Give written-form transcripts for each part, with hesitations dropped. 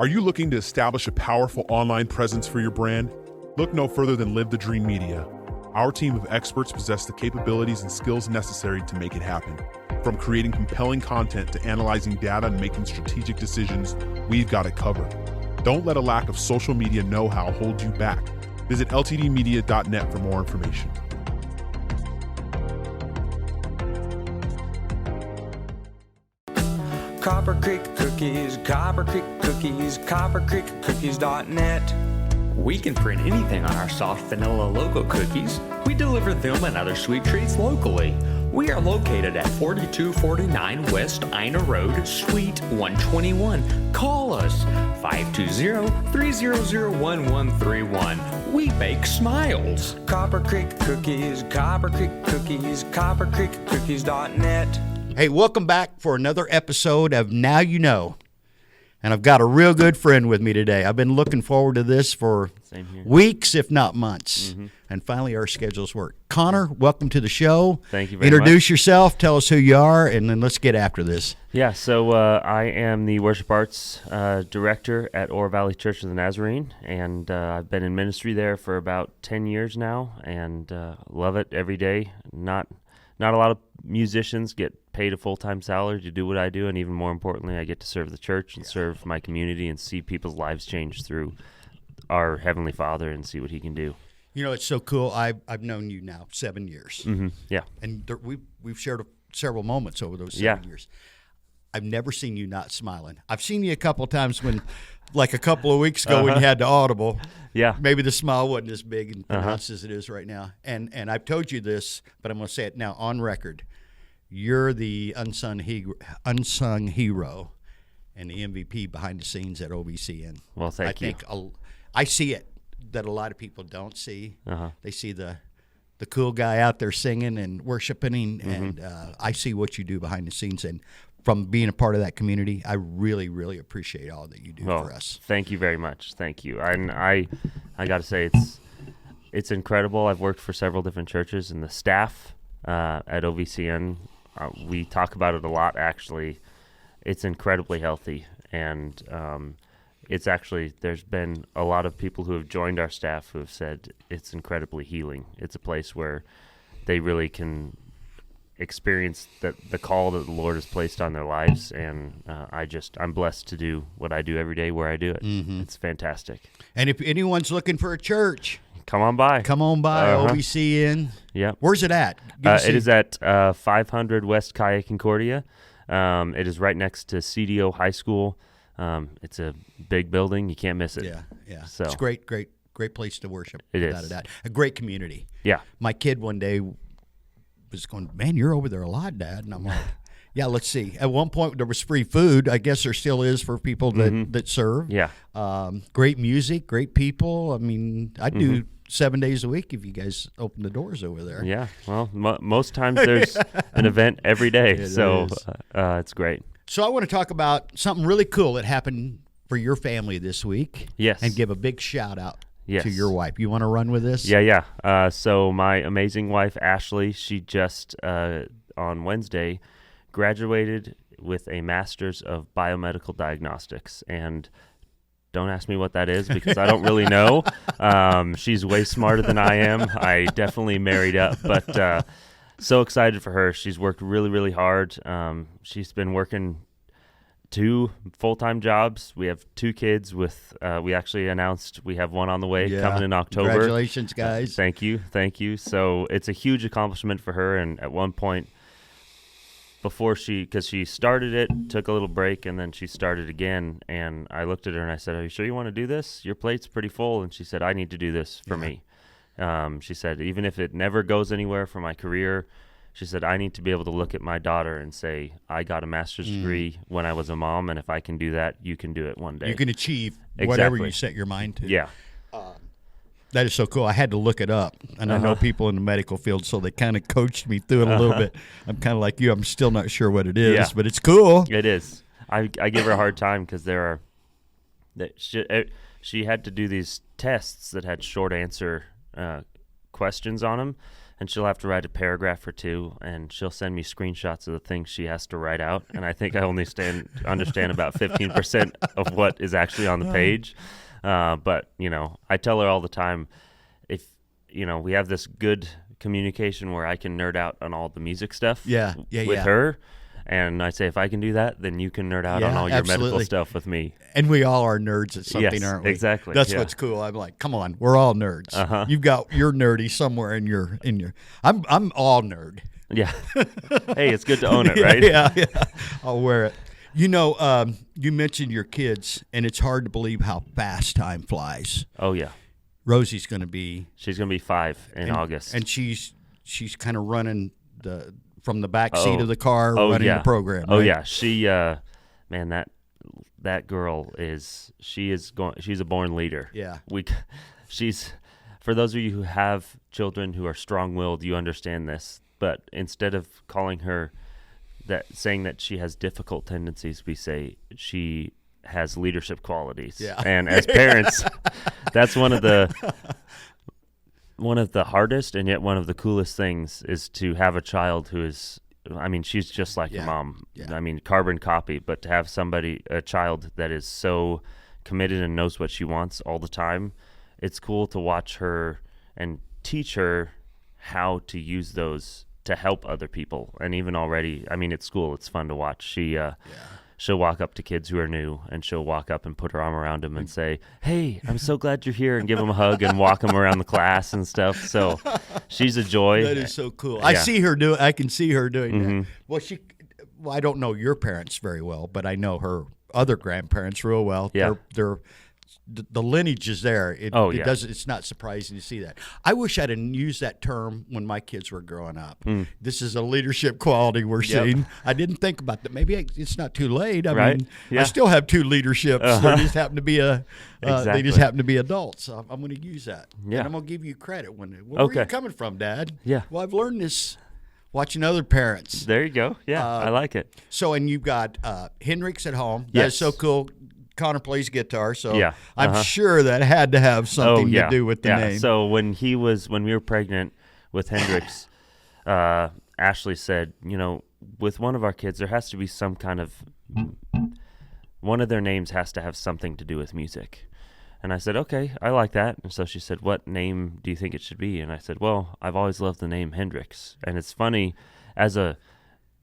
Are you looking to establish a powerful online presence for your brand? Look no further than Live the Dream Media. Our team of experts possess the capabilities and skills necessary to make it happen. From creating compelling content to analyzing data and making strategic decisions, we've got it covered. Don't let a lack of social media know-how hold you back. Visit ltdmedia.net for more information. Copper Creek Cookies, Copper Creek Cookies, coppercreekcookies.net. We can print anything on our soft vanilla logo cookies. We deliver them and other sweet treats locally. We are located at 4249 West Ina Road, Suite 121. Call us 520-300-1131. We bake smiles. Copper Creek Cookies, Copper Creek Cookies, coppercreekcookies.net. Hey, welcome back for another episode of Now You Know. And I've got a real good friend with me today. I've been looking forward to this for weeks, if not months. Mm-hmm. And finally, our schedules work. Connor, welcome to the show. Thank you very much. Introduce yourself, tell us who you are, and then let's get after this. Yeah, so I am the Worship Arts Director at Oro Valley Church of the Nazarene, and I've been in ministry there for about 10 years now, and love it every day. Not a lot of musicians get paid a full-time salary to do what I do, and even more importantly, I get to serve the church and serve my community and see people's lives change through our Heavenly Father and see what He can do. You know, it's so cool. I've known you now 7 years. Mm-hmm. Yeah. And we've shared several moments over those 7 years. I've never seen you not smiling. I've seen you a couple of times when, like a couple of weeks ago when you had the audible. Yeah. Maybe the smile wasn't as big and pronounced as it is right now. And I've told you this, but I'm going to say it now on record. You're the unsung hero and the MVP behind the scenes at OVCN. Well, thank you. I see it that a lot of people don't see. They see the cool guy out there singing and worshiping, and I see what you do behind the scenes. And from being a part of that community, I really, really appreciate all that you do for us. Thank you very much. Thank you. And I got to say, it's incredible. I've worked for several different churches, and the staff at OVCN, we talk about it a lot, actually. It's incredibly healthy, and it's actually, there's been a lot of people who have joined our staff who have said it's incredibly healing. It's a place where they really can experience the call that the Lord has placed on their lives, and I'm blessed to do what I do every day where I do it. Mm-hmm. It's fantastic. And if anyone's looking for a church, come on by. OVCN. Yeah. Where's it at? It is at 500 West Calle Concordia. It is right next to CDO High School. It's a big building. You can't miss it. Yeah. So it's great place to worship. It is. A great community. Yeah. My kid one day was going, man, you're over there a lot, Dad. And I'm like, yeah, let's see. At one point, there was free food. I guess there still is for people that serve. Yeah. Great music, great people. I mean, I do 7 days a week if you guys open the doors over there. Yeah. Well, most times there's an event every day. It's great. So I want to talk about something really cool that happened for your family this week. Yes. And give a big shout out. Yes. To your wife. You want to run with this? Yeah. So my amazing wife, Ashley, she just, on Wednesday, graduated with a master's of biomedical diagnostics. And don't ask me what that is because I don't really know. She's way smarter than I am. I definitely married up, but so excited for her. She's worked really, really hard. She's been working 2 full-time jobs. We have 2 kids we actually announced we have one on the way coming in October. Congratulations, guys. Thank you. So it's a huge accomplishment for her. And at one point because she started it, took a little break, and then she started again. And I looked at her and I said, are you sure you want to do this? Your plate's pretty full. And she said, I need to do this for me. She said, even if it never goes anywhere for my career, she said, I need to be able to look at my daughter and say, I got a master's degree when I was a mom, and if I can do that, you can do it one day. You can achieve whatever you set your mind to. Yeah. That is so cool. I had to look it up, and I know people in the medical field, so they kind of coached me through it a little bit. I'm kind of like you. I'm still not sure what it is, but it's cool. It is. I give her a hard time because she had to do these tests that had short answer questions on them. and she'll have to write a paragraph or two, and she'll send me screenshots of the things she has to write out, and I think I only understand about 15% of what is actually on the page. But, I tell her all the time, if, we have this good communication where I can nerd out on all the music stuff with her. And I say, if I can do that, then you can nerd out on all your medical stuff with me. And we all are nerds at something, aren't we? Exactly. That's what's cool. I'm like, come on, we're all nerds. You've got your nerdy somewhere in your. I'm all nerd. Yeah. Hey, it's good to own it, right? Yeah. I'll wear it. You mentioned your kids, and it's hard to believe how fast time flies. Oh yeah. Rosie's going to be. She's going to be 5 in August, and she's kind of running from the back seat of the car, running the program. Right? Oh yeah, she, man, that girl she's a born leader. Yeah, she's, for those of you who have children who are strong-willed, you understand this. But instead of calling her saying that she has difficult tendencies, we say she has leadership qualities. Yeah, and as parents, that's one of the hardest and yet one of the coolest things is to have a child who is, she's just like your mom. Yeah. Carbon copy, but to have a child that is so committed and knows what she wants all the time, it's cool to watch her and teach her how to use those to help other people. And even already, at school, it's fun to watch. She'll walk up to kids who are new, and she'll walk up and put her arm around them and say, "Hey, I'm so glad you're here," and give them a hug and walk them around the class and stuff. So she's a joy. That is so cool. Yeah. I can see her doing that. Well, I don't know your parents very well, but I know her other grandparents real well. Yeah. The lineage is there. It's not surprising to see that. I wish I'd have used that term when my kids were growing up. This is a leadership quality we're seeing. I didn't think about that. Maybe it's not too late. I still have 2 leaderships. They just happen to be they just happen to be adults. So I'm going to use that. Yeah. And I'm going to give you credit. Where are you coming from, Dad? Yeah. Well, I've learned this watching other parents. There you go. Yeah, I like it. So, and you've got Hendrix at home. Yes. That is so cool. Connor plays guitar, so I'm sure that had to have something to do with the name. So when we were pregnant with Hendrix, Ashley said, with one of our kids, there has to be some kind of, one of their names has to have something to do with music. And I said, okay, I like that. And so she said, what name do you think it should be? And I said, well, I've always loved the name Hendrix. And it's funny, as a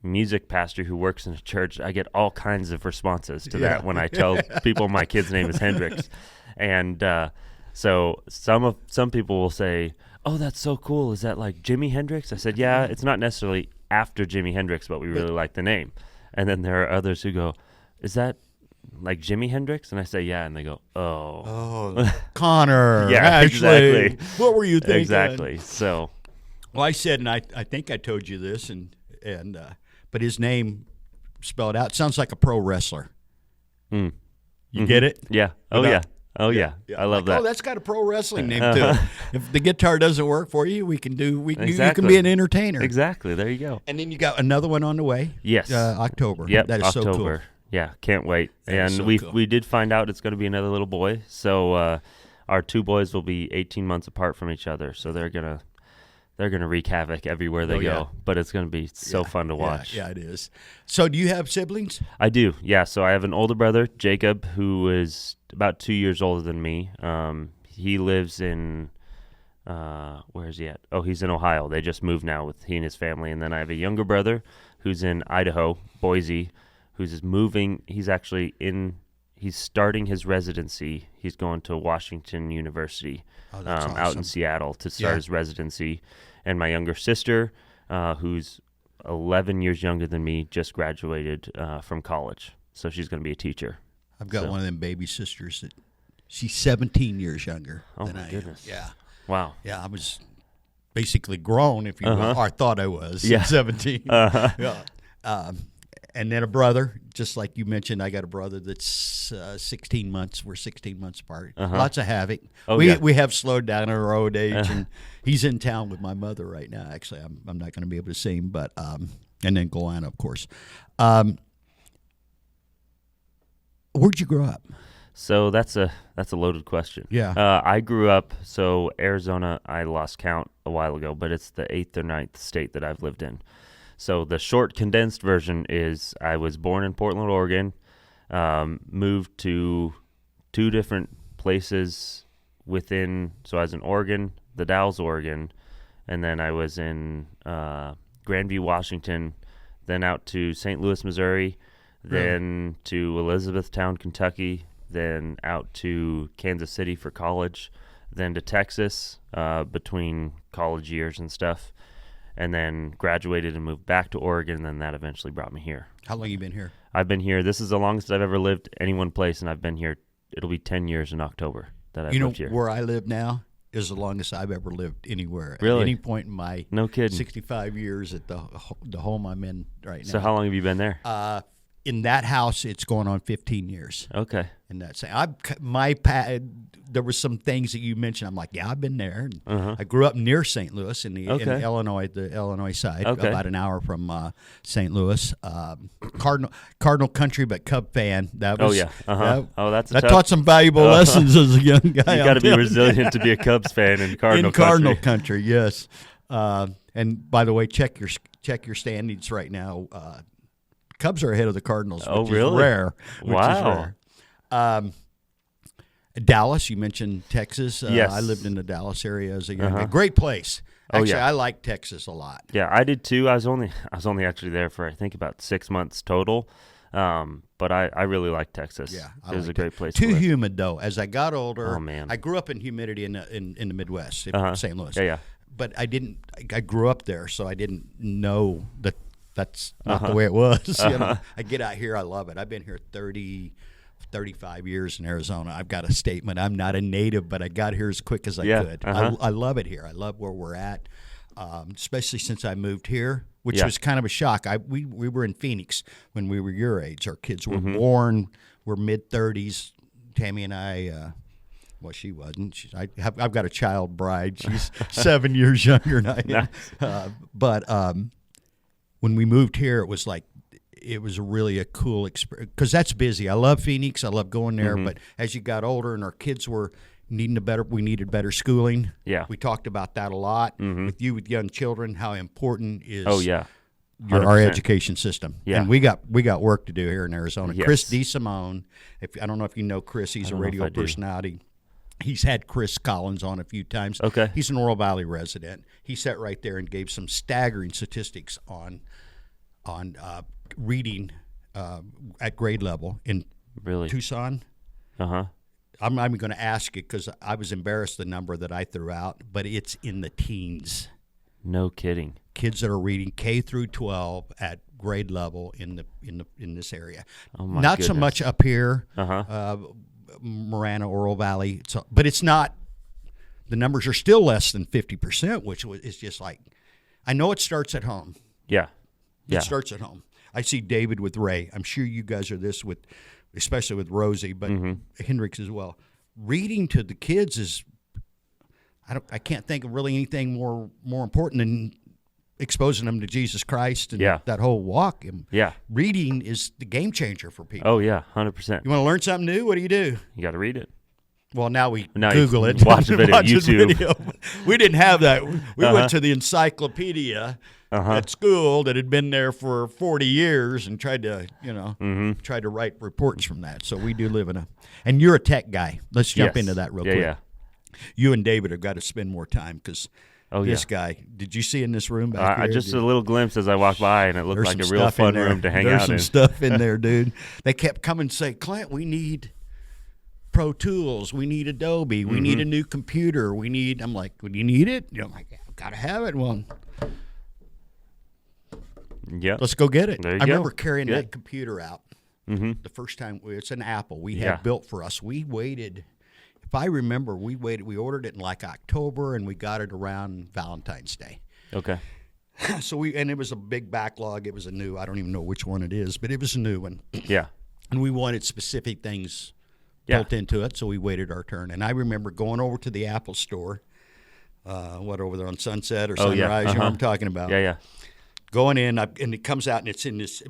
music pastor who works in a church, I get all kinds of responses to that when I tell people my kid's name is Hendrix. And so some people will say, oh, that's so cool. Is that like Jimi Hendrix? I said, yeah, it's not necessarily after Jimi Hendrix, but we really like the name. And then there are others who go, is that like Jimi Hendrix? And I say, yeah. And they go, oh, Connor. Yeah, actually, exactly. What were you thinking? Exactly. So, well, I said, and I think I told you this, but his name spelled out sounds like a pro wrestler. You get it? Yeah. Oh yeah. I love that. Oh, that's got a pro wrestling name too. If the guitar doesn't work for you, you can be an entertainer. Exactly. There you go. And then you got another one on the way. Yes. October. Yep. That is October. So cool. Yeah. Can't wait. That and we did find out it's going to be another little boy. So our 2 boys will be 18 months apart from each other. So they're gonna wreak havoc everywhere they go, but it's going to be so fun to watch. Yeah, it is. So do you have siblings? I do, yeah. So I have an older brother, Jacob, who is about 2 years older than me. He lives in, where is he at? Oh, he's in Ohio. They just moved now with he and his family. And then I have a younger brother who's in Idaho, Boise, who's moving. He's starting his residency. He's going to Washington University awesome. Out in Seattle to start his residency. And my younger sister, who's 11 years younger than me, just graduated from college. So she's going to be a teacher. I've got one of them baby sisters that she's 17 years younger than I am. Yeah. Wow. Yeah, I was basically grown, if you will, or I thought I was at 17. And then a brother, just like you mentioned, I got a brother that's 16 months. We're 16 months apart. Lots of havoc. We have slowed down our old age, and he's in town with my mother right now. Actually, I'm not going to be able to see him, but and then Galana, of course. Where'd you grow up? So that's a loaded question. Yeah. I grew up, so Arizona, I lost count a while ago, but it's the 8th or 9th state that I've lived in. So the short condensed version is I was born in Portland, Oregon, moved to 2 different places so I was in Oregon, the Dalles, Oregon, and then I was in Grandview, Washington, then out to St. Louis, Missouri, then to Elizabethtown, Kentucky, then out to Kansas City for college, then to Texas between college years and stuff, and then graduated and moved back to Oregon, and then that eventually brought me here. How long you been here? I've been here. This is the longest I've ever lived any one place, and I've been here. It'll be 10 years in October that I've lived here. Where I live now is the longest I've ever lived anywhere. Really? At any point in my no kidding 65 years at the home I'm in right now. So how long have you been there? In that house, it's going on 15 years. Okay. And that's there were some things that you mentioned. I'm like, yeah, I've been there. And I grew up near St. Louis in the Illinois side, about an hour from St. Louis. Cardinal country, but Cub fan. That was, that taught some valuable lessons as a young guy. You got to be resilient to be a Cubs fan in Cardinal country. Yes. And by the way, check your standings right now. Cubs are ahead of the Cardinals, which is rare. Wow. Dallas, you mentioned Texas. Yes. I lived in the Dallas area as a young man. Great place. Actually, I like Texas a lot. Yeah, I did too. I was only actually there for I think about 6 months total. But I really like Texas. Yeah, it was a great place. Too humid though. As I got older, oh man, I grew up in humidity in the Midwest, in St. Louis. Yeah. But I grew up there, so I didn't know that. That's not the way it was. You know? I get out here, I love it. I've been here 35 years in Arizona. I've got a statement. I'm not a native, but I got here as quick as I could. I love it here. I love where we're at, especially since I moved here, which was kind of a shock. We were in Phoenix when we were your age. Our kids were born. We're mid-30s. Tammy and I well, she wasn't. I've got a child bride. She's 7 years younger than I am. But when we moved here, it was really a cool experience because that's busy. I love Phoenix. I love going there. But as you got older and our kids were we needed better schooling. Yeah, we talked about that a lot with young children. How important is our education system? Yeah, and we got work to do here in Arizona. Yes. Chris DeSimone, I don't know if you know Chris. He's a radio personality. He's had Chris Collins on a few times. Okay. He's an Oro Valley resident. He sat right there and gave some staggering statistics on reading at grade level in Tucson. I'm not even going to ask it because I was embarrassed the number that I threw out, but it's in the teens. No kidding. Kids that are reading K through 12 at grade level in this area. Oh my Not goodness. so much up here. Marana, Oro Valley, but it's not. The numbers are still less than 50%, which is just like, I know it starts at home. Yeah, it starts at home. I see David with Ray. I'm sure you guys are this with, especially with Rosie, but Hendricks as well. Reading to the kids is, I can't think of really anything more important than exposing them to Jesus Christ and that whole walk. Reading is the game changer for people. Oh, yeah, 100%. You want to learn something new? What do? You got to read it. Well, now we Google it. Watch a video, YouTube. We didn't have that. We went to the encyclopedia at school that had been there for 40 years and tried to, tried to write reports from that. So we do live in and you're a tech guy. Let's jump into that real quick. Yeah. You and David have got to spend more time because this guy, did you see in this room back here? Just a little glimpse as I walked by, and it looked like a real fun room to hang out in. There's some stuff in there, dude. They kept coming and say, Clint, we need Pro Tools. We need Adobe. We need a new computer. I'm like, well, do you need it? I'm like, I've got to have it. Well, let's go get it. There you go. I remember carrying that computer out the first time. It's an Apple we had built for us. We waited. If I remember, we ordered it in like October, and we got it around Valentine's Day. Okay. So and it was a big backlog. It was a new, I don't even know which one it is, but it was a new one. Yeah. And we wanted specific things built into it, so we waited our turn. And I remember going over to the Apple store, over there on Sunset or Sunrise, you know what I'm talking about. Yeah. Going in, and it comes out, and it's in this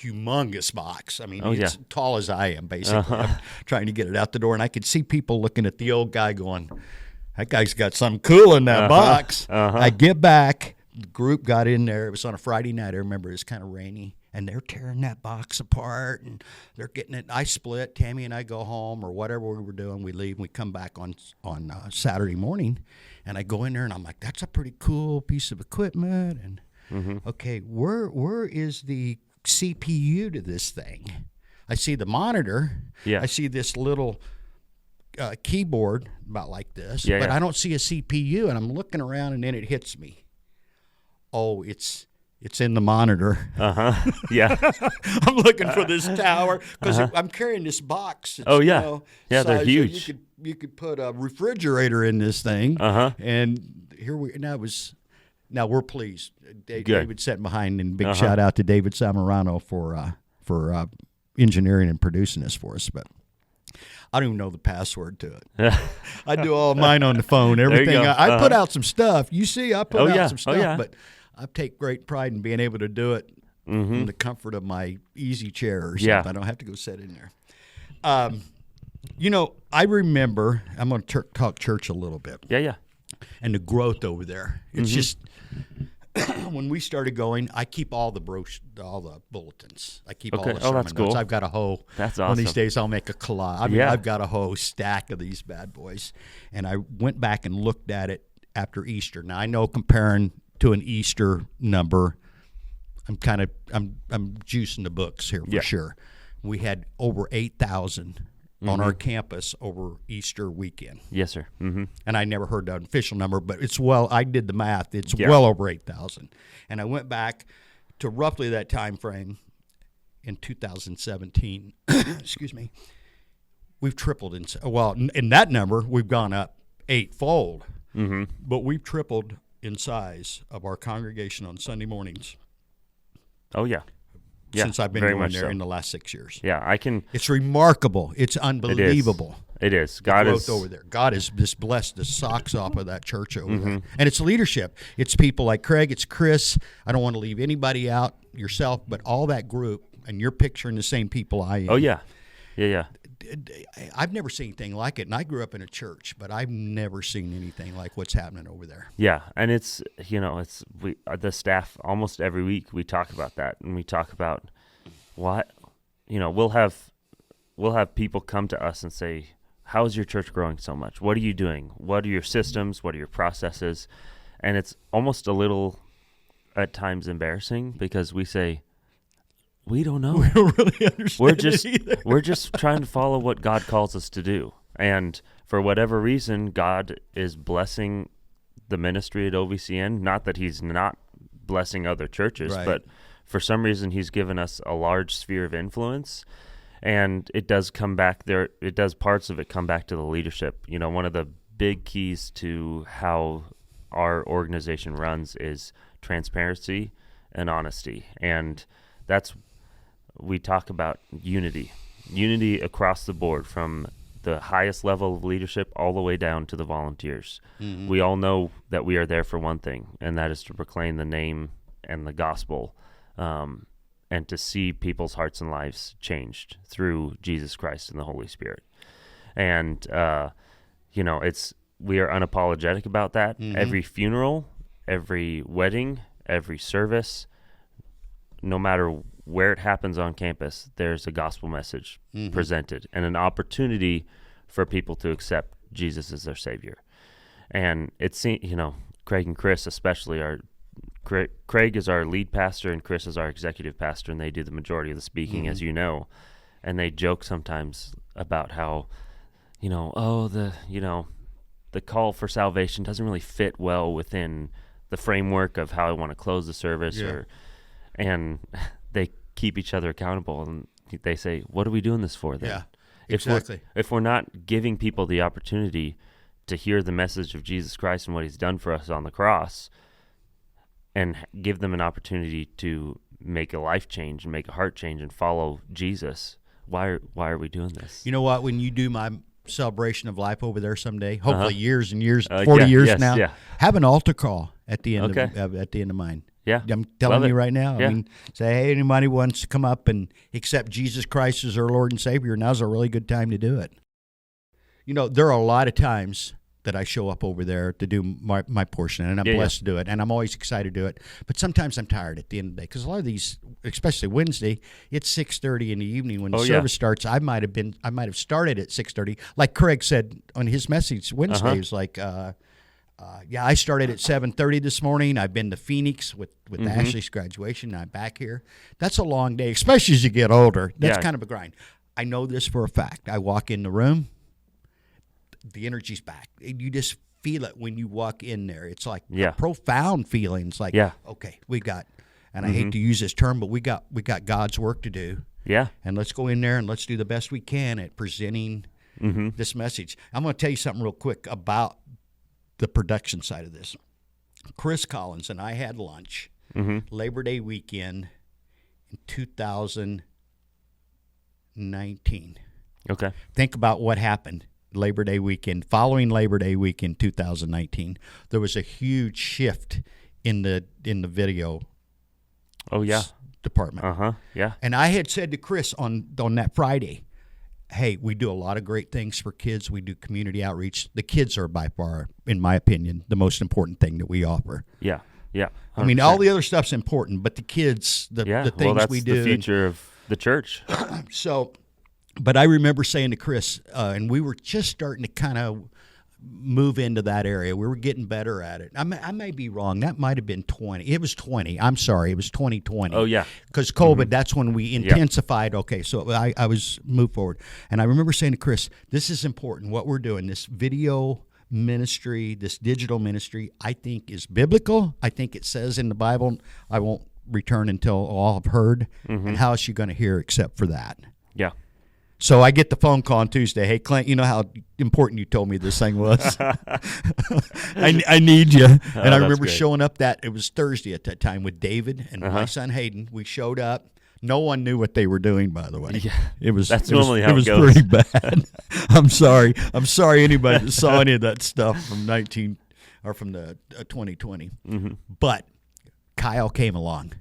humongous box. I mean, it's tall as I am, basically. I'm trying to get it out the door, and I could see people looking at the old guy going, that guy's got something cool in that box. I get back. The group got in there. It was on a Friday night. I remember it was kind of rainy, and they're tearing that box apart, and they're getting it. I split. Tammy and I go home or whatever we were doing. We leave, and we come back on Saturday morning, and I go in there, and I'm like, that's a pretty cool piece of equipment. And, okay, where is the CPU to this thing? I see the monitor. I see this little keyboard about like this, but I don't see a CPU, and I'm looking around, and then it hits me. Oh, it's in the monitor. I'm looking for this tower because I'm carrying this box. They're huge. So you could put a refrigerator in this thing, and here now we're pleased. David sitting behind, and big shout out to David Samarano for engineering and producing this for us, but. I don't even know the password to it. I do all mine on the phone. Everything. I put out some stuff. You see, I put out some stuff, but I take great pride in being able to do it in the comfort of my easy chair or something. I don't have to go sit in there. I remember, I'm going to talk church a little bit. And the growth over there. It's just, when we started going, I keep all the bulletins. I keep all the sermon that's cool. notes. I've got a whole. That's awesome. One of these days, I'll make a collage. I've got a whole stack of these bad boys, and I went back and looked at it after Easter. Now I know comparing to an Easter number, I'm juicing the books here for sure. We had over 8,000 on our campus over Easter weekend. Yes, sir. And I never heard the official number, but I did the math. It's well over 8,000. And I went back to roughly that time frame in 2017. Excuse me. We've tripled in that number, we've gone up 8-fold. But we've tripled in size of our congregation on Sunday mornings. Since I've been going there in the last 6 years. It's remarkable. It's unbelievable. It is. God is over there. God has just blessed the socks off of that church over there. And it's leadership. It's people like Craig. It's Chris. I don't want to leave anybody out, yourself, but all that group, and you're picturing the same people I am. I've never seen anything like it, and I grew up in a church, but I've never seen anything like what's happening over there. And it's the staff almost every week we talk about that, and we talk about what we'll have people come to us and say, "How is your church growing so much? What are you doing? What are your systems? What are your processes?" And it's almost a little at times embarrassing because we say, we don't know. We don't really understand We're just trying to follow what God calls us to do. And for whatever reason, God is blessing the ministry at OVCN. Not that he's not blessing other churches, but for some reason he's given us a large sphere of influence. And it does come back there. It does parts of it come back to the leadership. One of the big keys to how our organization runs is transparency and honesty. And we talk about unity across the board, from the highest level of leadership all the way down to the volunteers. We all know that we are there for one thing, and that is to proclaim the name and the gospel, and to see people's hearts and lives changed through Jesus Christ and the Holy Spirit. And we are unapologetic about that. Every funeral, every wedding, every service, no matter where it happens on campus, there's a gospel message presented and an opportunity for people to accept Jesus as their Savior. And it's, Craig and Chris especially Craig is our lead pastor and Chris is our executive pastor, and they do the majority of the speaking, as you know. And they joke sometimes about how, the call for salvation doesn't really fit well within the framework of how I want to close the service, and they keep each other accountable, and they say, what are we doing this for then? Yeah, exactly. If we're not giving people the opportunity to hear the message of Jesus Christ and what he's done for us on the cross, and give them an opportunity to make a life change and make a heart change and follow Jesus, why are we doing this? You know what? When you do my celebration of life over there someday, hopefully years and years, 40 years now, have an altar call at the end of mine. Yeah. I'm telling you right now. Yeah. I mean, say, hey, anybody wants to come up and accept Jesus Christ as their Lord and Savior, now's a really good time to do it. You know, there are a lot of times that I show up over there to do my portion, and I'm blessed to do it, and I'm always excited to do it. But sometimes I'm tired at the end of the day because a lot of these, especially Wednesday, it's 6:30 in the evening when the service starts. I might have started at 6:30, like Craig said on his message Wednesday. He was like, I started at 7:30 this morning. I've been to Phoenix with Ashley's graduation. I'm back here. That's a long day, especially as you get older. That's kind of a grind. I know this for a fact. I walk in the room. The energy's back. You just feel it when you walk in there. It's like a profound feeling. It's like, okay, we got, and I hate to use this term, but we got God's work to do. Yeah. And let's go in there and let's do the best we can at presenting this message. I'm going to tell you something real quick about the production side of this. Chris Collins and I had lunch Labor Day weekend in 2019. Okay. Think about what happened. Labor Day weekend, following Labor Day weekend 2019, there was a huge shift in the video department. Yeah. And I had said to Chris on that Friday, hey, we do a lot of great things for kids. We do community outreach. The kids are by far, in my opinion, the most important thing that we offer. Yeah. Yeah. 100%. I mean, all the other stuff's important, but the kids, the things that's we do. the future of the church. So, but I remember saying to Chris, and we were just starting to kind of move into that area. We were getting better at it. I may be wrong. That might have been 20. It was 20. I'm sorry. It was 2020. Oh, yeah. Because COVID, that's when we intensified. Okay, so I was moved forward. And I remember saying to Chris, this is important. What we're doing, this video ministry, this digital ministry, I think is biblical. I think it says in the Bible, I won't return until all have heard. And how is she going to hear except for that? Yeah. So I get the phone call on Tuesday. Hey, Clint, you know how important you told me this thing was. I need you. And I remember showing up it was Thursday at that time with David and my son Hayden. We showed up. No one knew what they were doing, by the way. Yeah. That's normally how it goes. Pretty bad. I'm sorry. I'm sorry anybody that saw any of that stuff from the 2020. But Kyle came along.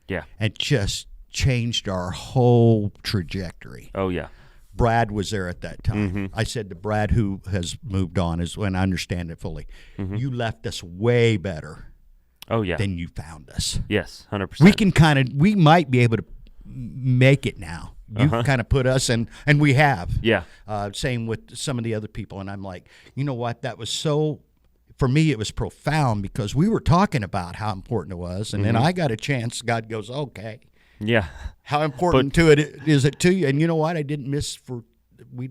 Yeah. And just changed our whole trajectory. Oh, yeah. Brad was there at that time. I said to Brad, who has moved on, is when I understand it fully. You left us way better. Oh, yeah. Than you found us. Yes, 100%. We might be able to make it now. You kind of put us in, and we have. Yeah. Same with some of the other people. And I'm like, you know what? That was so, for me, it was profound because we were talking about how important it was. And then I got a chance. God goes, okay. Yeah. How important is it to you? And you know what? I didn't miss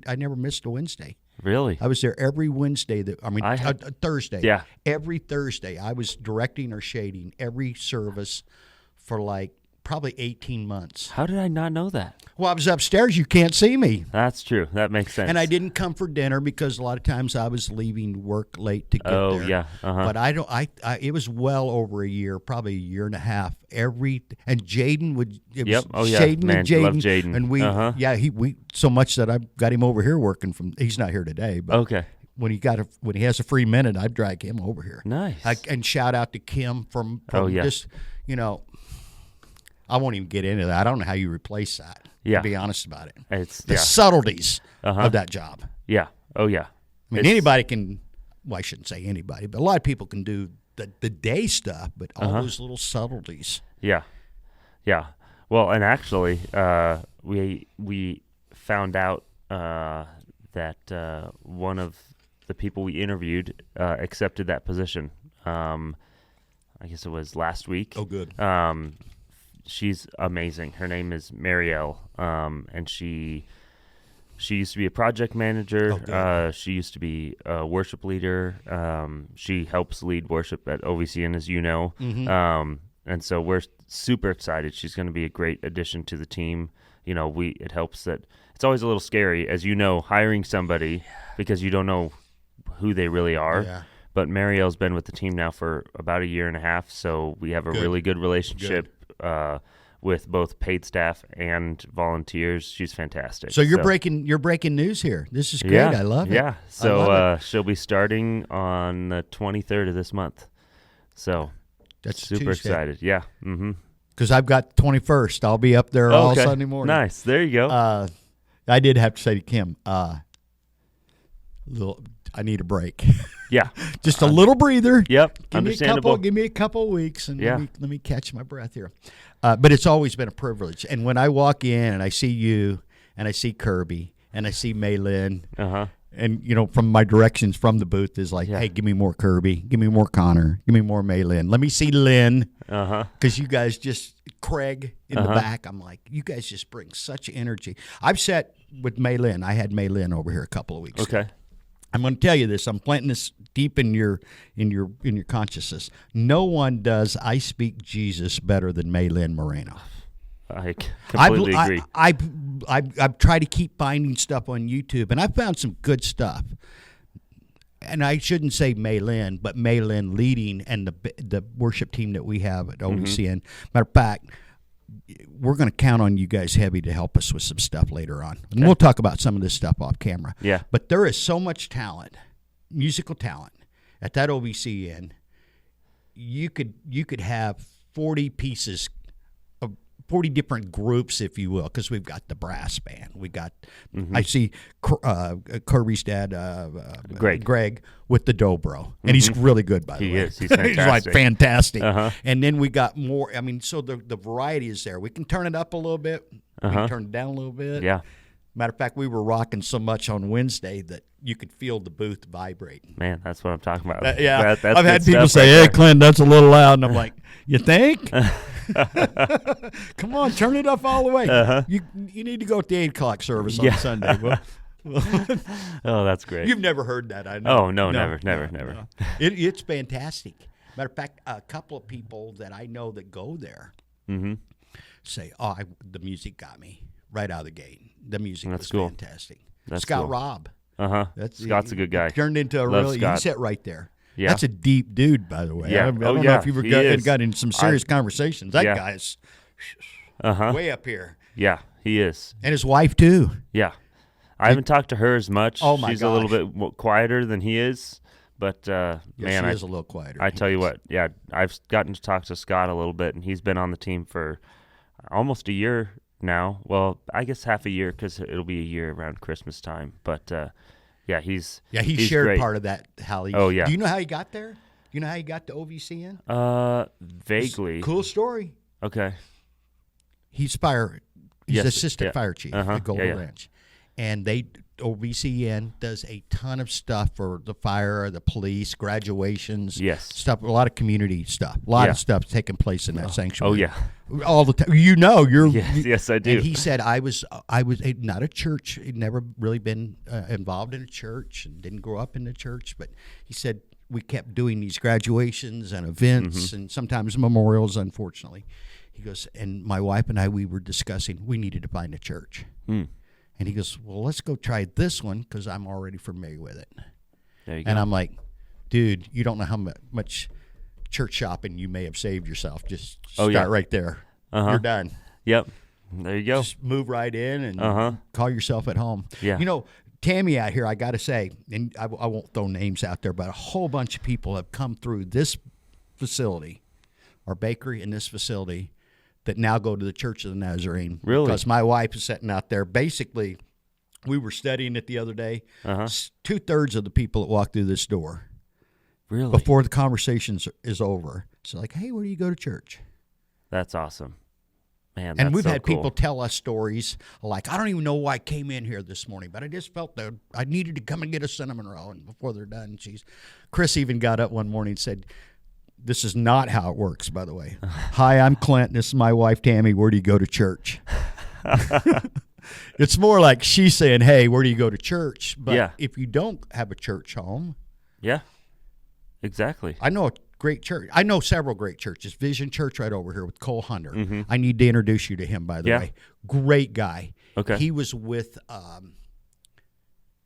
I never missed a Wednesday. Really? I was there every Wednesday. Thursday. Yeah. Every Thursday. I was directing or shading every service for probably 18 months. How did I not know that? Well, I was upstairs. You can't see me. That's true. That makes sense. And I didn't come for dinner because a lot of times I was leaving work late to get there. Oh, yeah. But it was well over a year, probably a year and a half. And Jaden would. Oh, yeah. Shaden Man, and Jaden. love Jaden. And we so much that I got him over here working he's not here today. But okay. When he has a free minute, I'd drag him over here. Nice. And shout out to Kim from just, I won't even get into that. I don't know how you replace that. Yeah. To be honest about it. It's the subtleties of that job. Yeah. Oh, yeah. I mean, anybody can, well, I shouldn't say anybody, but a lot of people can do the day stuff, but all those little subtleties. Yeah. Yeah. Well, and actually, we found out that one of the people we interviewed accepted that position. I guess it was last week. Oh, good. She's amazing. Her name is Marielle, and she used to be a project manager. She used to be a worship leader. She helps lead worship at OVCN, as you know. And so we're super excited. She's going to be a great addition to the team. It helps that it's always a little scary, as you know, hiring somebody because you don't know who they really are. Yeah. But Marielle's been with the team now for about a year and a half, so we have a really good relationship. With both paid staff and volunteers. She's fantastic. So you're breaking news here. This is great. Yeah, I love it. Yeah. So she'll be starting on the 23rd of this month. So That's super Tuesday. excited. Yeah. Mm-hmm. Because I've got the 21st. I'll be up there all Sunday morning. Nice. There you go. I did have to say to Kim, I need a break. Yeah. Just a little breather. Yep. Understandable. Give me a couple of weeks and let me catch my breath here. But it's always been a privilege. And when I walk in and I see you and I see Kirby and I see Maylin, and from my directions from the booth is like, hey, give me more Kirby, give me more Connor, give me more Maylin. Let me see Lynn. Because you guys just Craig in the back. I'm like, you guys just bring such energy. I've sat with Maylin. I had Maylin over here a couple of weeks ago. I'm going to tell you this. I'm planting this deep in your consciousness. No one does I Speak Jesus better than Maylin Moreno. I completely agree. I've tried to keep finding stuff on YouTube, and I've found some good stuff. And I shouldn't say Maylin, but Maylin leading and the worship team that we have at OVCN. Matter of fact, we're going to count on you guys heavy to help us with some stuff later on. And we'll talk about some of this stuff off camera. Yeah. But there is so much talent, musical talent, at that OVCN. You could have 40 pieces, 40 different groups, if you will, because we've got the brass band. We got, I see Kirby's dad, Greg, with the dobro. And he's really good, by the way. He is. He's fantastic. He's like fantastic. And then we got more. I mean, so the variety is there. We can turn it up a little bit. We can turn it down a little bit. Yeah. Matter of fact, we were rocking so much on Wednesday that you could feel the booth vibrating. Man, that's what I'm talking about. That's I've had people say, hey, Clint, that's a little loud. And I'm like, you think? Come on, turn it up all the way. You need to go at the 8 o'clock service on Sunday. Oh, that's great. You've never heard that, I know. Oh, no, never. It's fantastic. Matter of fact, a couple of people that I know that go there say, the music got me right out of the gate. The music was fantastic. That's Scott cool. Robb. Scott's a good guy. Turned into a really, you sit right there. Yeah. That's a deep dude, by the way. Yeah. I don't know if you've got in some serious conversations. That guy's way up here. Yeah, he is. And his wife, too. Yeah. I haven't talked to her as much. Oh, my She's gosh. a little bit quieter than he is. But, man, she is a little quieter. I tell you what, I've gotten to talk to Scott a little bit, and he's been on the team for almost a year now. Well, I guess half a year because it'll be a year around Christmas time. But, he's shared great. part of that. How he? Oh, yeah. Do you know how he got there? Do you know how he got to OVCN? Vaguely. Cool story. Okay. He's assistant fire chief at Golden Ranch, and OVCN does a ton of stuff for the fire, the police, graduations, stuff, a lot of community stuff, a lot of stuff taking place in that sanctuary. Oh yeah, all the time. You're yes, I do. And he said I was not a church, he'd never really been involved in a church and didn't grow up in the church, but he said we kept doing these graduations and events and sometimes memorials. Unfortunately, he goes, and my wife and I, we were discussing we needed to find a church. And he goes, well, let's go try this one because I'm already familiar with it. There you go. And I'm like, dude, you don't know how much church shopping you may have saved yourself. Just start right there. You're done. Yep. There you go. Just move right in and call yourself at home. Yeah. You know, Tammy out here, I got to say, and I won't throw names out there, but a whole bunch of people have come through this facility, our bakery in this facility, that now go to the Church of the Nazarene. Really? Because my wife is sitting out there. Basically, we were studying it the other day. 2/3 of the people that walk through this door, really, before the conversation is over, it's like, hey, where do you go to church? That's awesome. Man, and we've so had cool. people tell us stories like, I don't even know why I came in here this morning, but I just felt that I needed to come and get a cinnamon roll. And before they're done, Chris even got up one morning and said, this is not how it works, by the way. Hi, I'm Clint. This is my wife, Tammy. Where do you go to church? It's more like she's saying, hey, where do you go to church? But if you don't have a church home. Yeah, exactly. I know a great church. I know several great churches. Vision Church right over here with Cole Hunter. I need to introduce you to him, by the way. Great guy. Okay. He was with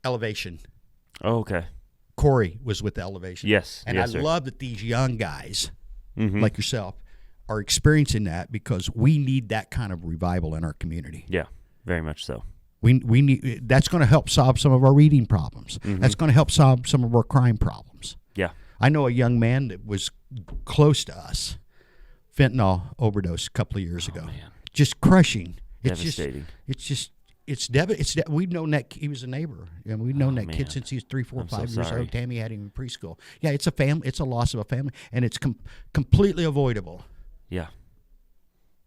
Elevation. Oh, okay. Corey was with Elevation. Yes. And yes, I sir. love that these young guys like yourself are experiencing that because we need that kind of revival in our community. Yeah, very much so. We need that's going to help solve some of our reading problems. That's going to help solve some of our crime problems. Yeah. I know a young man that was close to us fentanyl overdose a couple of years ago. Man. Just crushing. Devastating. We've known that he was a neighbor, and we've known that kid since he was 3, 4, 5 years old. Tammy had him in preschool. Yeah, it's a loss of a family, and it's completely avoidable. Yeah,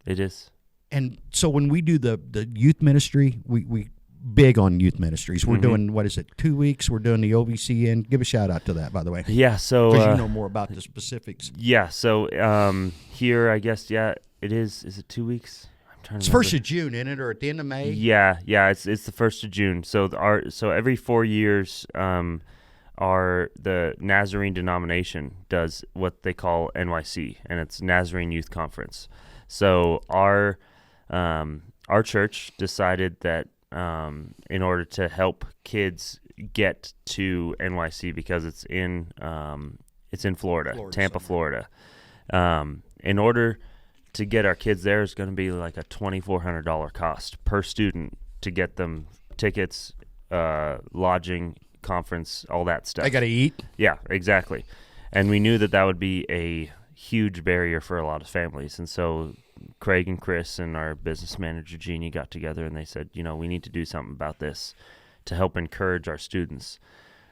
it is. And so when we do the youth ministry, we big on youth ministries. We're doing, 2 weeks? We're doing the OVCN. Give a shout out to that, by the way. Yeah, so because you know more about the specifics. Yeah, so here I guess it is. Is it 2 weeks? It's 1st of June, isn't it, or at the end of May? Yeah, it's the 1st of June. So every 4 years, the Nazarene denomination does what they call NYC, and it's Nazarene Youth Conference. So our church decided that in order to help kids get to NYC, because it's in Florida, Tampa, Florida. In order to get our kids there is going to be like a $2,400 cost per student to get them tickets, lodging, conference, all that stuff. They got to eat. Yeah, exactly. And we knew that would be a huge barrier for a lot of families. And so Craig and Chris and our business manager, Jeannie, got together and they said, we need to do something about this to help encourage our students.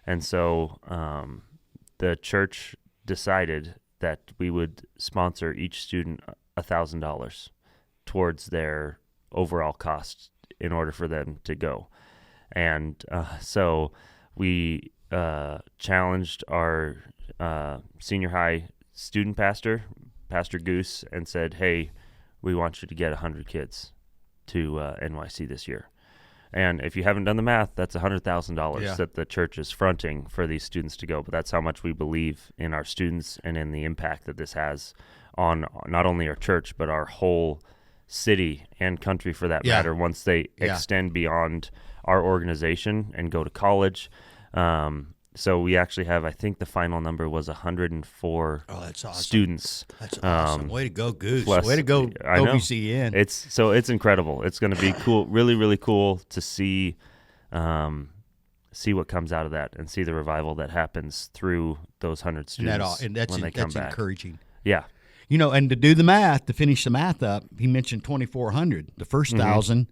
And so the church decided that we would sponsor each student $1,000 towards their overall cost in order for them to go. And so we challenged our senior high student pastor, Pastor Goose, and said, hey, we want you to get 100 kids to NYC this year. And if you haven't done the math, that's $100,000 that the church is fronting for these students to go. But that's how much we believe in our students and in the impact that this has on not only our church, but our whole city and country for that matter, once they extend beyond our organization and go to college. So we actually have, I think the final number was 104 students. That's awesome. Way to go, Goose. Plus, way to go, OVCN. It's incredible. It's going to be cool, really, really cool to see what comes out of that and see the revival that happens through those 100 students when they come back. That's encouraging. Yeah. And to do the math, to finish the math up, he mentioned 2,400. The first 1,000,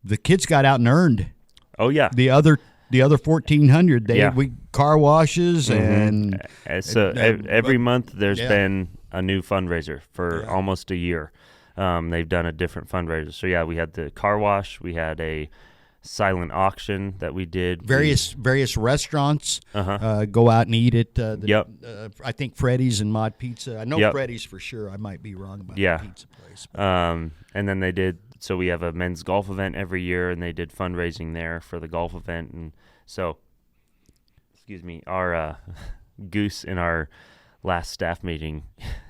the kids got out and earned. Oh, yeah. The other 1,400, we car washes and so every month there's been a new fundraiser for almost a year. They've done a different fundraiser. So we had the car wash, we had a silent auction that we did. Various restaurants go out and eat at I think Freddy's and Mod Pizza. I know Freddy's for sure. I might be wrong about the pizza place. And then they did. So we have a men's golf event every year, and they did fundraising there for the golf event. And so, our Goose in our last staff meeting,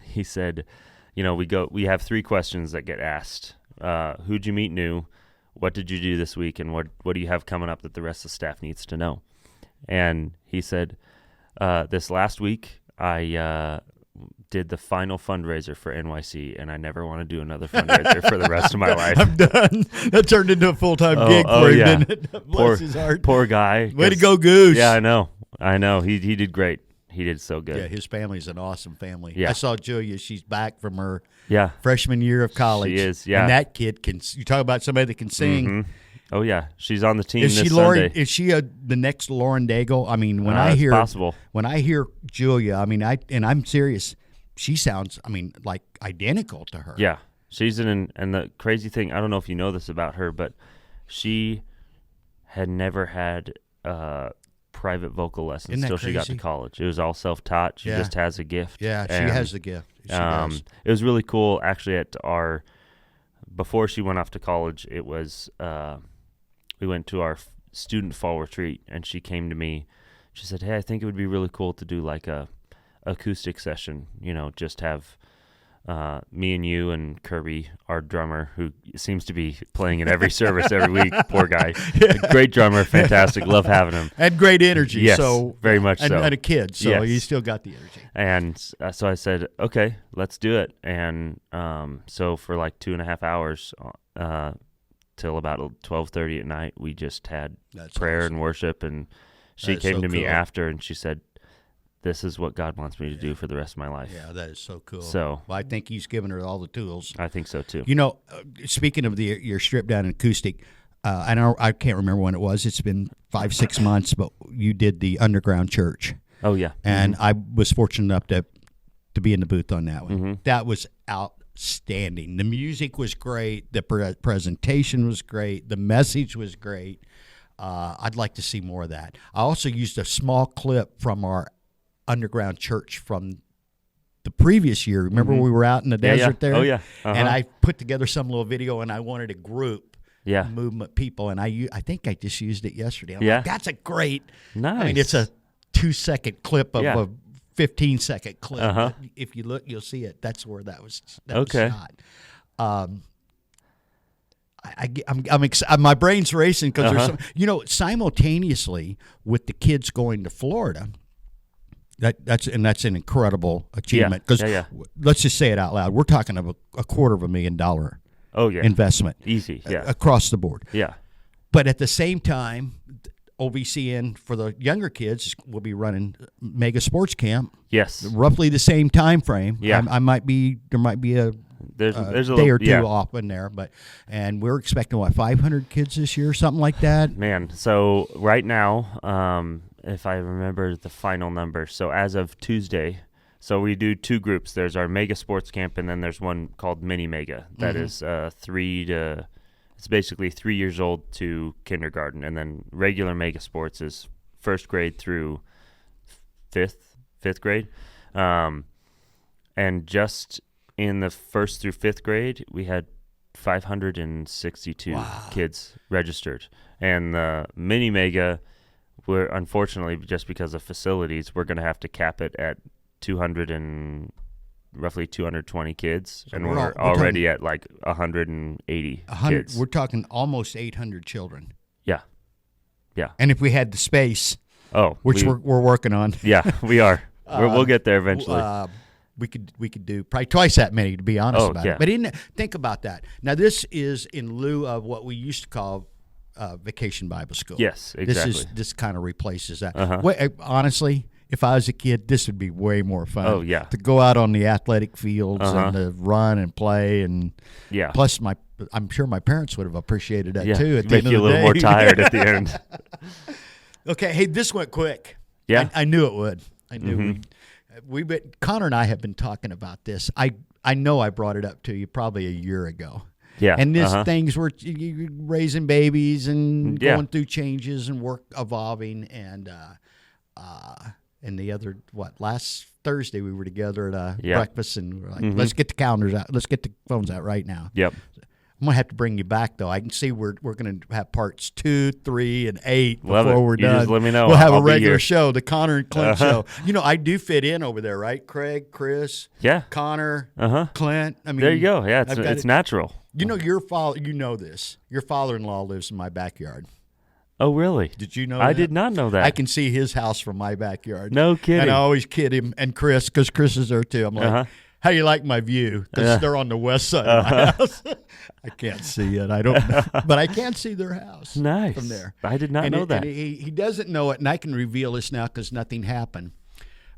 he said, we have 3 questions that get asked. Who'd you meet new? What did you do this week? And what do you have coming up that the rest of the staff needs to know? And he said, this last week, I did the final fundraiser for NYC, and I never want to do another fundraiser for the rest of my life. I'm done. That turned into a full-time gig for him, didn't it? Bless his heart. Poor guy. Way to go, Goose. Yeah, I know. He did great. He did so good. Yeah, his family's an awesome family. Yeah. I saw Julia. She's back from her freshman year of college. She is, yeah. And that kid you talk about somebody that can sing. Mm-hmm. Oh, yeah. She's on the team this Sunday. Is she the next Lauren Daigle? I mean, when I hear Julia, and I'm serious, she sounds, like identical to her. Yeah. She's and the crazy thing, I don't know if you know this about her, but she had never had private vocal lessons until she got to college. It was all self-taught. She just has a gift. Yeah, she has the gift. She does. It was really cool, actually, before she went off to college, it was, we went to our student fall retreat, and she came to me. She said, hey, I think it would be really cool to do like a acoustic session, just have me and you and Kirby, our drummer, who seems to be playing in every service every week. Poor guy. Great drummer, fantastic. Love having him. And great energy. Yes, so very much so. And a kid, so you still got the energy. And so I said, okay, let's do it. And so for like 2.5 hours till about 12:30 at night, we just had prayer and worship. And she came to me after, and she said, this is what God wants me to do for the rest of my life. Yeah, that is so cool. So well, I think He's given her all the tools. I think so too. You know, speaking of your stripped down acoustic, I can't remember when it was. It's been 5-6 months, but you did the Underground Church. Oh yeah, and I was fortunate enough to be in the booth on that one. Mm-hmm. That was outstanding. The music was great. The presentation was great. The message was great. I'd like to see more of that. I also used a small clip from our Underground Church from the previous year. Remember we were out in the desert there? Oh, yeah. And I put together some little video, and I wanted a group movement people, and I think I just used it yesterday. I'm like, that's a great. Nice. I mean, it's a 2-second clip of a 15-second clip. If you look, you'll see it. That's where that was shot. I'm my brain's racing because there's some, simultaneously with the kids going to Florida. That's an incredible achievement because let's just say it out loud. We're talking about $250,000 investment. Easy, across the board. Yeah. But at the same time, OVCN for the younger kids will be running Mega Sports Camp. Yes. Roughly the same time frame. Yeah. There might be a there's a day or two off in there, and we're expecting 500 kids this year, something like that. Man, so right now, if I remember the final number, so as of Tuesday, so we do 2 groups. There's our Mega Sports Camp, and then there's one called Mini Mega. That is it's basically 3 years old to kindergarten, and then regular Mega Sports is 1st grade through 5th grade, and just in the 1st through 5th grade, we had 562 kids registered, and the Mini Mega, we're unfortunately, just because of facilities, we're going to have to cap it at roughly 220 kids, so and we're already at like 180 kids. We're talking almost 800 children. Yeah. And if we had the space, which we're working on. Yeah, we are. We'll get there eventually. We could do probably twice that many, to be honest about it. But think about that. Now, this is in lieu of what we used to call Vacation Bible School. Yes, exactly. This kind of replaces that. Honestly, if I was a kid, this would be way more fun. Oh, yeah. To go out on the athletic fields and to run and play. And plus, I'm sure my parents would have appreciated that too. At the end of the day. Make you a little more tired at the end. Okay, hey, this went quick. Yeah. I knew it would. I knew Connor and I have been talking about this. I know I brought it up to you probably a year ago. Yeah. And this things were raising babies and going through changes and work evolving and the other last Thursday we were together at breakfast and we're like, let's get the calendars out. Let's get the phones out right now. Yep. I'm gonna have to bring you back though. I can see we're gonna have parts 2, 3, and 8 Love before it. we're You done. Just let me know. We'll have I'll a regular be show, the Connor and Clint show. I do fit in over there, right? Craig, Chris, Connor, Clint. I mean, there you go. Yeah, it's natural. You know your father. You know this. Your father-in-law lives in my backyard. Oh, really? Did you know I that? did not know that. I can see his house from my backyard. No kidding. And I always kid him and Chris, because Chris is there too. I'm like, how do you like my view? Because they're on the west side of my house. I can't see it. I don't know. But I can see their house from there. I did not know that. And he doesn't know it, and I can reveal this now because nothing happened.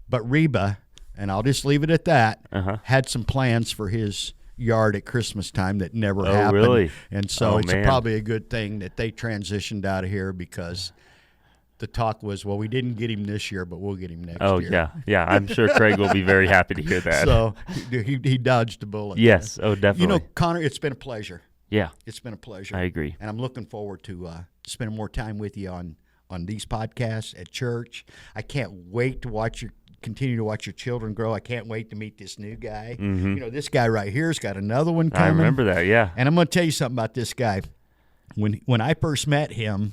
But Reba, and I'll just leave it at that, had some plans for his yard at Christmas time that never happened. Really? And so it's probably a good thing that they transitioned out of here because the talk was, well, we didn't get him this year, but we'll get him next year. Oh, yeah. Yeah, I'm sure Craig will be very happy to hear that. So he dodged a bullet. Yes, definitely. You know, Connor, it's been a pleasure. Yeah. It's been a pleasure. I agree. And I'm looking forward to spending more time with you on these podcasts at church. I can't wait to continue to watch your children grow. I can't wait to meet this new guy. You know, this guy right here's got another one coming. I remember that, yeah. And I'm going to tell you something about this guy. When I first met him,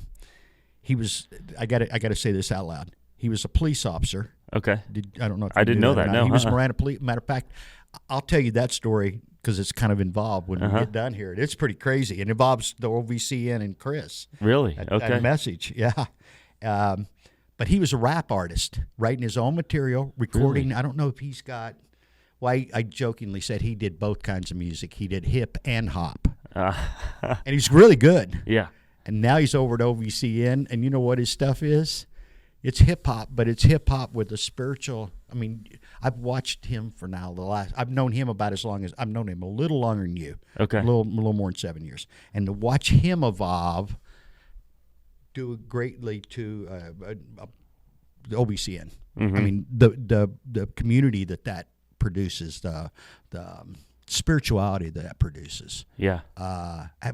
he was, I got to say this out loud. He was a police officer. Okay. I don't know if I didn't know that. No, he was Marana police. Matter of fact, I'll tell you that story because it's kind of involved when we get done here. It's pretty crazy. It involves the OVCN and Chris. Really? Okay. Message, yeah. But he was a rap artist, writing his own material, recording. Really? I don't know if he's got. Well, I jokingly said he did both kinds of music. He did hip and hop, and he's really good. Yeah. And now he's over at OVCN, and you know what his stuff is? It's hip hop, but it's hip hop with a spiritual. I mean, I've watched him for now I've known him about as long as I've known him a little longer than you. Okay, a little more than 7 years, and to watch him evolve, do greatly to the OVCN. Mm-hmm. I mean, the community that produces, the spirituality that produces. Yeah,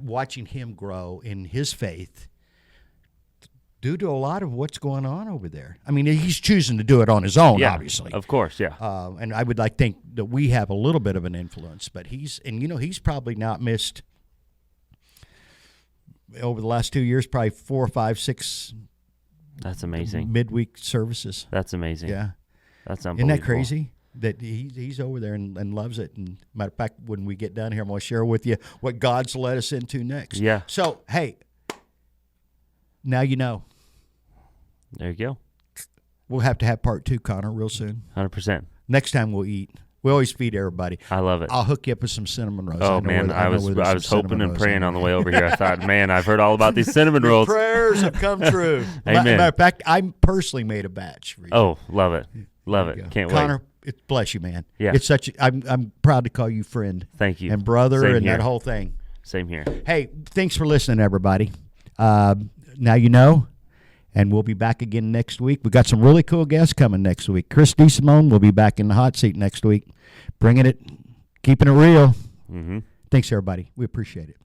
watching him grow in his faith. Due to a lot of what's going on over there. I mean, he's choosing to do it on his own, obviously. Of course, yeah. And I would think that we have a little bit of an influence, but he's probably not missed over the last 2 years, probably 4, 5, 6. That's amazing. Midweek services. That's amazing. Yeah. That's unbelievable. Isn't that crazy? That he's over there and loves it. And matter of fact, when we get done here, I'm going to share with you what God's led us into next. Yeah. So, hey, now you know. There you go. We'll have to have part 2, Connor, real soon. 100%. Next time we'll eat. We always feed everybody. I love it. I'll hook you up with some cinnamon rolls. Oh, man, I was hoping and praying on the way over here. I thought, man, I've heard all about these cinnamon rolls. Prayers have come true. Amen. Matter of fact, I personally made a batch for you. Oh, love it. Love it. Can't Connor, wait. Bless you, man. Yeah. It's I'm proud to call you friend. Thank you. And brother. Same and here. that whole thing. Same here. Hey, thanks for listening, everybody. Now you know. And we'll be back again next week. We got some really cool guests coming next week. Chris DeSimone will be back in the hot seat next week, bringing it, keeping it real. Mm-hmm. Thanks, everybody. We appreciate it.